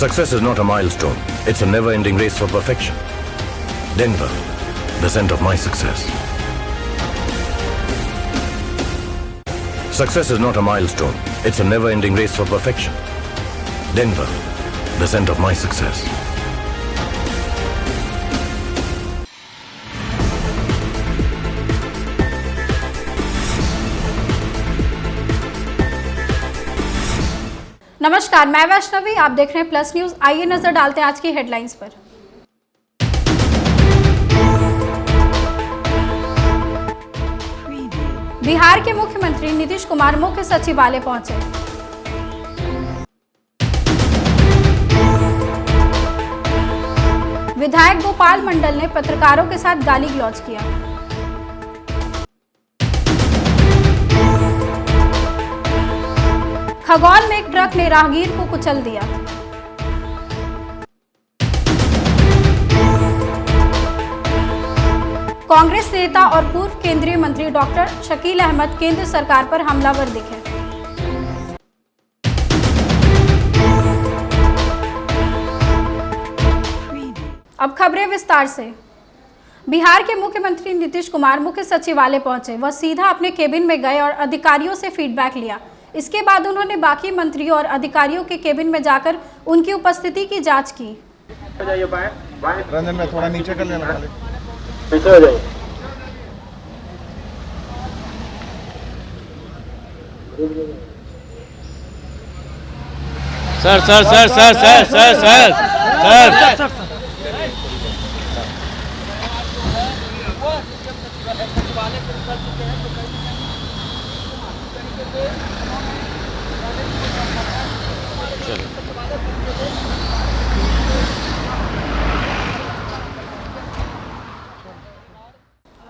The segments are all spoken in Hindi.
Success is not a milestone. It's a never-ending race for perfection. Denver, the scent of my success. Success is not a milestone. It's a never-ending race for perfection. Denver, the scent of my success. नमस्कार, मैं वैष्णवी, आप देख रहे हैं प्लस न्यूज। आइए नजर डालते हैं आज की हेडलाइंस पर। बिहार के मुख्यमंत्री नीतीश कुमार मुख्य सचिवालय पहुंचे। विधायक गोपाल मंडल ने पत्रकारों के साथ गाली गलौज किया। खगौल में एक ट्रक ने राहगीर को कुचल दिया। कांग्रेस नेता और पूर्व केंद्रीय मंत्री डॉक्टर शकील अहमद केंद्र सरकार पर हमलावर दिखे। अब खबरें विस्तार से। बिहार के मुख्यमंत्री नीतीश कुमार मुख्य सचिवालय पहुंचे। वह सीधा अपने केबिन में गए और अधिकारियों से फीडबैक लिया। इसके बाद उन्होंने बाकी मंत्रियों और अधिकारियों के केबिन में जाकर उनकी उपस्थिति की जांच की। रंजन में थोड़ा नीचे कर लेना, पीछे हो जाइए। Sir sir sir sir sir sir sir sir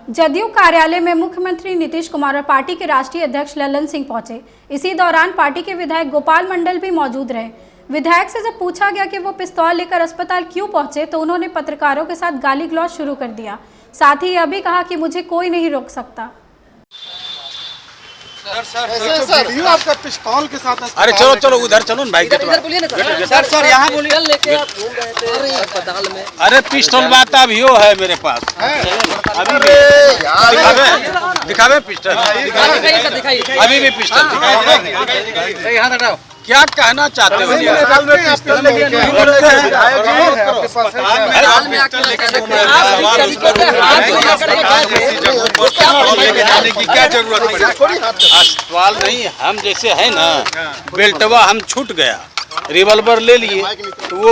JDU कार्यालय में मुख्यमंत्री नीतीश कुमार और पार्टी के राष्ट्रीय अध्यक्ष ललन सिंह पहुंचे। इसी दौरान पार्टी के विधायक गोपाल मंडल भी मौजूद रहे। विधायक से जब पूछा गया कि वो पिस्तौल लेकर अस्पताल क्यों पहुंचे, तो उन्होंने पत्रकारों के साथ गाली गलौज शुरू कर दिया। साथ ही यह भी कहा कि मुझे कोई नहीं रोक सकता। वीडियो आपका पिस्तौल के साथ। अरे चलो चलो उधर चलो ना भाई। सर सर यहाँ बोलिए। लेके आप घूम रहे थे अस्पताल में। अरे पिस्तौल बात अभी हो है मेरे पास। अभी दिखावे पिस्टल। अभी भी पिस्टल दिखाइए। हाथ हटाओ। क्या कहना चाहते हो? क्या जरूरत? अस्पताल नहीं, हम जैसे है ना, बेल्टवा हम छूट गया, रिवॉल्वर ले लिए तो वो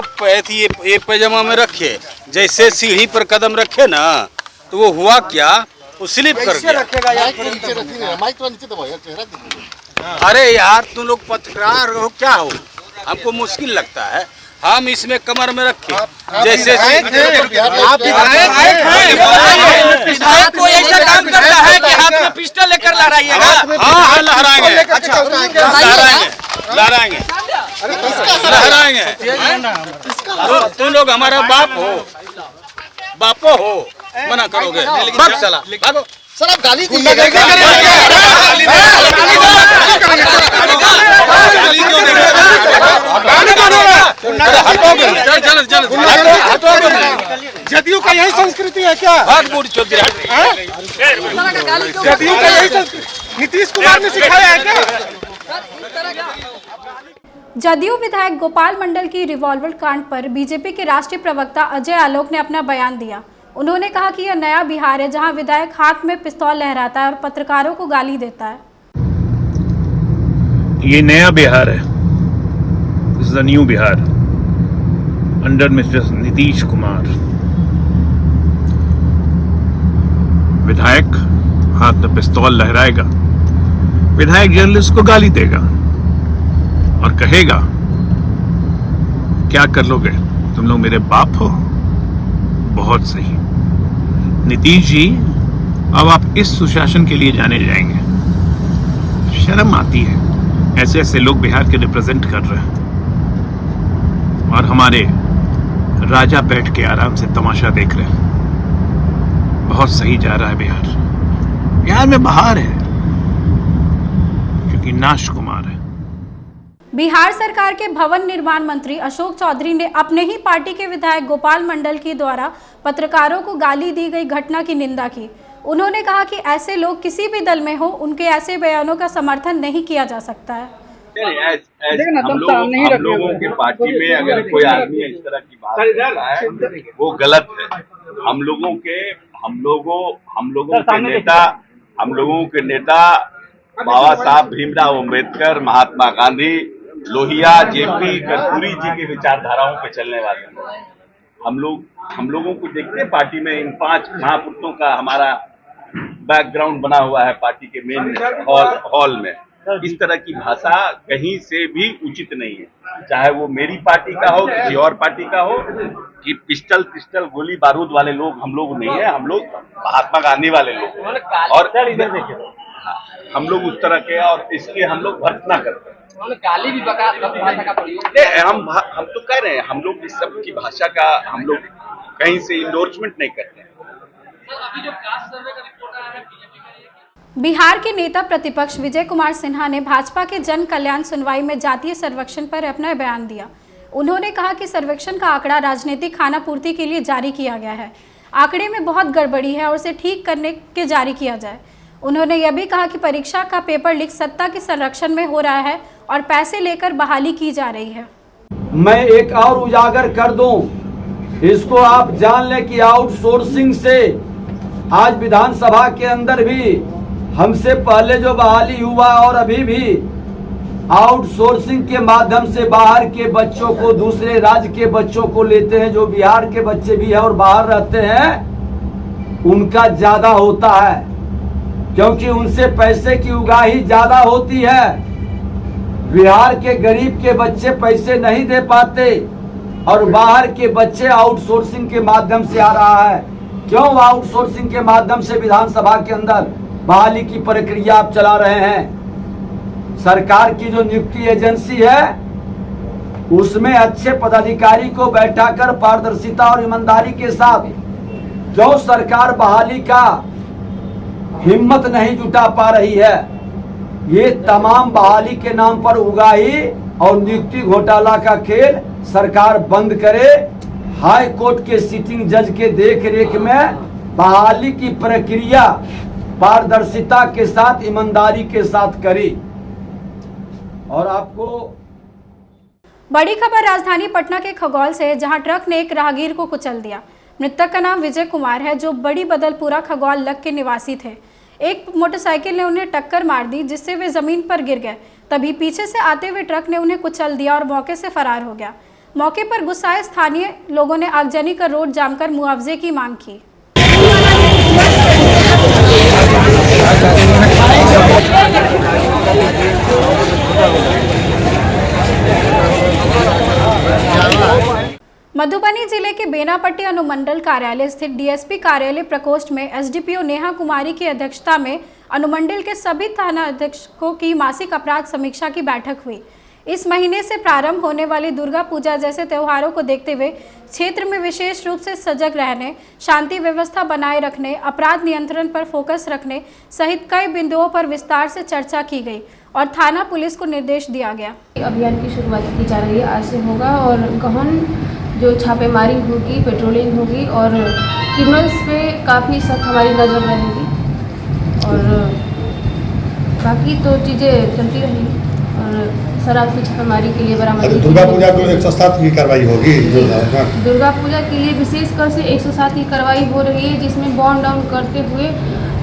ये पैजामा में रखे, जैसे सीढ़ी पर कदम रखे ना तो वो हुआ क्या, वो स्लिप कर गया। अरे यार तुम लोग पत्रकार हो क्या हो, हमको मुश्किल लगता है। हम इसमें कमर में रखे जैसे आपको ऐसा काम करता है कि हाथ में पिस्टल लेकर लहराइएगा। हाँ लहराएंगे, लहराएंगे, लहराएंगे। तुम लोग हमारा बापो हो, मना करोगे? भाग चला, भागो। सर आप गाली जदयू का यही संस्कृति है क्या? जदयू का यही संस्कृति नीतीश कुमार ने सिखाया है क्या? जदयू विधायक गोपाल मंडल की रिवॉल्वर कांड पर बीजेपी के राष्ट्रीय प्रवक्ता अजय आलोक ने अपना बयान दिया। उन्होंने कहा कि यह नया बिहार है जहां विधायक हाथ में पिस्तौल लहराता है और पत्रकारों को गाली देता है। ये नया बिहार है। This is a new Bihar under mister Nitish Kumar. विधायक हाथ में पिस्तौल लहराएगा, विधायक जर्नलिस्ट को गाली देगा और कहेगा क्या कर लोगे तुम लोग, मेरे बाप हो। बहुत सही नीतीश जी, अब आप इस सुशासन के लिए जाने जाएंगे। शर्म आती है, ऐसे ऐसे लोग बिहार के रिप्रेजेंट कर रहे हैं और हमारे राजा बैठ के आराम से तमाशा देख रहे हैं। बहुत सही जा रहा है बिहार। बिहार में बहार है क्योंकि नाश कुमार है। बिहार सरकार के भवन निर्माण मंत्री अशोक चौधरी ने अपने ही पार्टी के विधायक गोपाल मंडल की द्वारा पत्रकारों को गाली दी गई घटना की निंदा की। उन्होंने कहा कि ऐसे लोग किसी भी दल में हो, उनके ऐसे बयानों का समर्थन नहीं किया जा सकता है। हम लोगों के पार्टी में अगर कोई आदमी इस तरह की बात करता है वो गलत है। हम लोगों के नेता बाबा साहब भीमराव अंबेडकर, महात्मा गांधी, लोहिया, जेपी, कर्पूरी जी के विचारधाराओं पे चलने वाले हैं। हम लोगों को देखते हैं पार्टी में इन 5 महापुरुषों का हमारा बैकग्राउंड बना हुआ है पार्टी के मेन हॉल में। इस तरह की भाषा कहीं से भी उचित नहीं है, चाहे वो मेरी पार्टी का हो, किसी और पार्टी का हो। कि पिस्टल गोली बारूद वाले लोग हम लोग नहीं है, हम लोग महात्मा गांधी वाले लोग हैं। और हम लोग उस तरह के और इसके हम लोग भर्त्सना करते हैं। गाली भी भाषा का प्रयोग हम तो कह रहे हैं, हम लोग इस सब की भाषा का हम लोग कहीं से इंडोर्समेंट नहीं करते हैं। अभी जो कास्ट सर्वे का रिपोर्ट आया है बीजेपी का, बिहार के नेता प्रतिपक्ष विजय कुमार सिन्हा ने भाजपा के जन कल्याण सुनवाई में जातीय सर्वेक्षण पर अपना बयान दिया। उन्होंने कहा कि सर्वेक्षण का आंकड़ा राजनीतिक खानापूर्ति के लिए जारी किया गया है। आंकड़े में बहुत गड़बड़ी है और उसे ठीक करने के जारी किया जाए। उन्होंने यह भी कहा कि परीक्षा का पेपर लीक सत्ता के संरक्षण में हो रहा है और पैसे लेकर बहाली की जा रही है। मैं एक और उजागर कर दूं, इसको आप जान लें कि आउटसोर्सिंग से आज विधानसभा के अंदर भी हमसे पहले जो बहाली हुआ और अभी भी आउटसोर्सिंग के माध्यम से बाहर के बच्चों को, दूसरे राज्य के बच्चों को लेते हैं। जो बिहार के बच्चे भी हैं और बाहर रहते हैं, उनका ज्यादा होता है क्योंकि उनसे पैसे की उगाही ज्यादा होती है। बिहार के गरीब के बच्चे पैसे नहीं दे पाते और बाहर के बच्चे आउटसोर्सिंग के माध्यम से आ रहा है। क्यों आउटसोर्सिंग के माध्यम से विधानसभा के अंदर बहाली की प्रक्रिया आप चला रहे हैं? सरकार की जो नियुक्ति एजेंसी है उसमें अच्छे पदाधिकारी को बैठाकर पारदर्शिता और ईमानदारी के साथ जो सरकार बहाली का हिम्मत नहीं जुटा पा रही है, ये तमाम बहाली के नाम पर उगाही और नियुक्ति घोटाला का खेल सरकार बंद करे। हाई कोर्ट के सिटिंग जज के देख रेख में बहाली की प्रक्रिया पारदर्शिता के साथ, ईमानदारी के साथ करी। और आपको बड़ी खबर राजधानी पटना के खगौल से, जहां ट्रक ने एक राहगीर को कुचल दिया। मृतक का नाम विजय कुमार है, जो बड़ी बदलपुरा खगौल लग के निवासी थे। एक मोटरसाइकिल ने उन्हें टक्कर मार दी, जिससे वे जमीन पर गिर गए। तभी पीछे से आते हुए ट्रक ने उन्हें कुचल दिया और मौके से फरार हो गया। मौके पर गुस्साए स्थानीय लोगों ने आगजनी कर रोड जाम कर मुआवजे की मांग की। मधुबनी जिले के बेनापट्टी अनुमंडल कार्यालय स्थित डीएसपी कार्यालय प्रकोष्ठ में एसडीपीओ नेहा कुमारी की अध्यक्षता में अनुमंडल के सभी थाना अध्यक्षों की मासिक अपराध समीक्षा की बैठक हुई। इस महीने से प्रारंभ होने वाली दुर्गा पूजा जैसे त्योहारों को देखते हुए क्षेत्र में विशेष रूप से सजग रहने, शांति व्यवस्था बनाए रखने, अपराध नियंत्रण पर फोकस रखने सहित कई बिंदुओं पर विस्तार से चर्चा की गई और थाना पुलिस को निर्देश दिया गया। अभियान की शुरुआत की जा रही है, आज से होगा और गहन जो छापेमारी होगी, पेट्रोलिंग होगी और क्रिमिनल्स पे काफ़ी सख्त हमारी नज़र रहेगी और बाकी तो चीज़ें चलती रहेंगी। और शराब की छापेमारी के लिए बरामदगी, दुर्गा पूजा को 107 की कार्रवाई होगी। दुर्गा पूजा के लिए विशेषकर से 107 की कार्रवाई हो रही है, जिसमें बॉन्ड डाउन करते हुए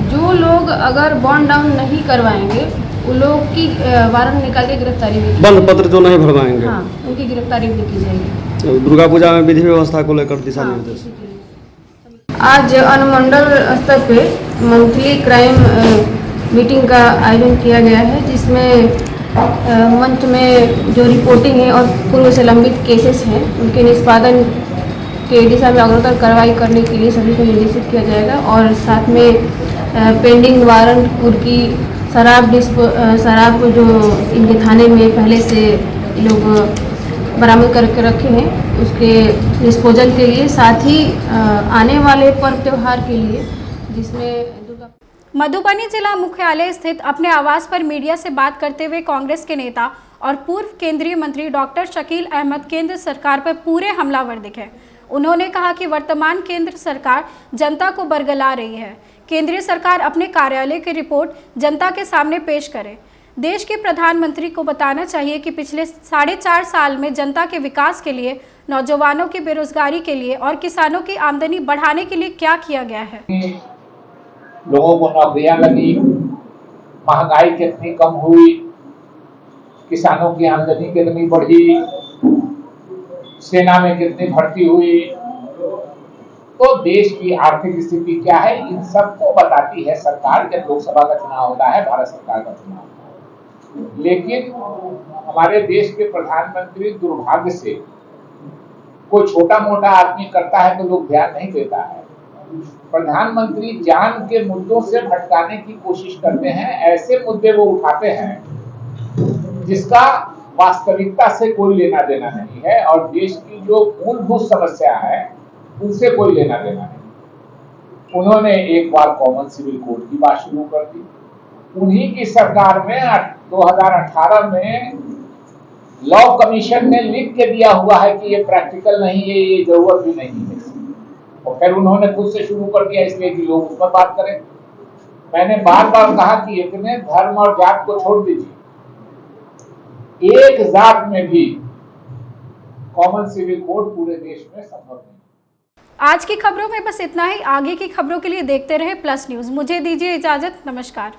जो लोग अगर बॉन्ड डाउन नहीं करवाएंगे उन लोग की वारंट निकाल के गिरफ्तारी भी, बंद पत्र जो नहीं भरवाएंगे, हाँ, उनकी गिरफ्तारी भी की जाएगी। दुर्गा पूजा में विधि व्यवस्था को लेकर दिशा निर्देश। आज अनुमंडल स्तर पे मंथली क्राइम मीटिंग का आयोजन किया गया है, जिसमें मंथ में जो रिपोर्टिंग है और पूर्व से लंबित केसेस हैं उनके निष्पादन के दिशा में अग्रतर कार्रवाई करने के लिए सभी को निर्देशित किया जाएगा और साथ में पेंडिंग वारंट कुर्की शराब जो इनके थाने में पहले से लोग बरामद करके रखे हैं उसके डिस्पोजल के लिए, साथ ही आने वाले पर्व त्योहार के लिए जिसमें मधुबनी जिला मुख्यालय स्थित अपने आवास पर मीडिया से बात करते हुए कांग्रेस के नेता और पूर्व केंद्रीय मंत्री डॉक्टर शकील अहमद केंद्र सरकार पर पूरे हमलावर दिखे। उन्होंने कहा कि वर्तमान केंद्र सरकार जनता को बरगला रही है। केंद्रीय सरकार अपने कार्यालय की रिपोर्ट जनता के सामने पेश करे। देश के प्रधानमंत्री को बताना चाहिए कि पिछले 4.5 साल में जनता के विकास के लिए, नौजवानों की बेरोजगारी के लिए और किसानों की आमदनी बढ़ाने के लिए क्या किया गया है। लोगों को नौकरियां लगी, महंगाई कितनी कम हुई, किसानों की आमदनी कितनी बढ़ी, सेना में कितनी भर्ती हुई, तो देश की आर्थिक स्थिति क्या है, इन सबको बताती है सरकार जब लोकसभा का चुनाव होता है, भारत सरकार का चुनाव होता है। लेकिन हमारे देश के प्रधानमंत्री दुर्भाग्य से कोई छोटा मोटा आदमी करता है तो लोग ध्यान नहीं देता है। प्रधानमंत्री जान के मुद्दों से भटकाने की कोशिश करते हैं। ऐसे मुद्दे वो उठाते हैं जिसका वास्तविकता से कोई लेना देना नहीं है और देश की जो मूलभूत समस्या है उनसे कोई लेना देना नहीं। उन्होंने एक बार कॉमन सिविल कोड की बात शुरू कर दी। उन्हीं की सरकार में 2018 में लॉ कमीशन ने लिख के दिया हुआ है कि ये प्रैक्टिकल नहीं है, ये जरूरत भी नहीं है। और फिर उन्होंने खुद से शुरू कर दिया इसलिए कि लोग उस पर बात करें। मैंने बार बार कहा कि इतने धर्म और जात को छोड़ दीजिए, एक जात में भी कॉमन सिविल कोड पूरे देश में संभव नहीं। आज की खबरों में बस इतना ही। आगे की खबरों के लिए देखते रहे प्लस न्यूज। मुझे दीजिए इजाजत। नमस्कार।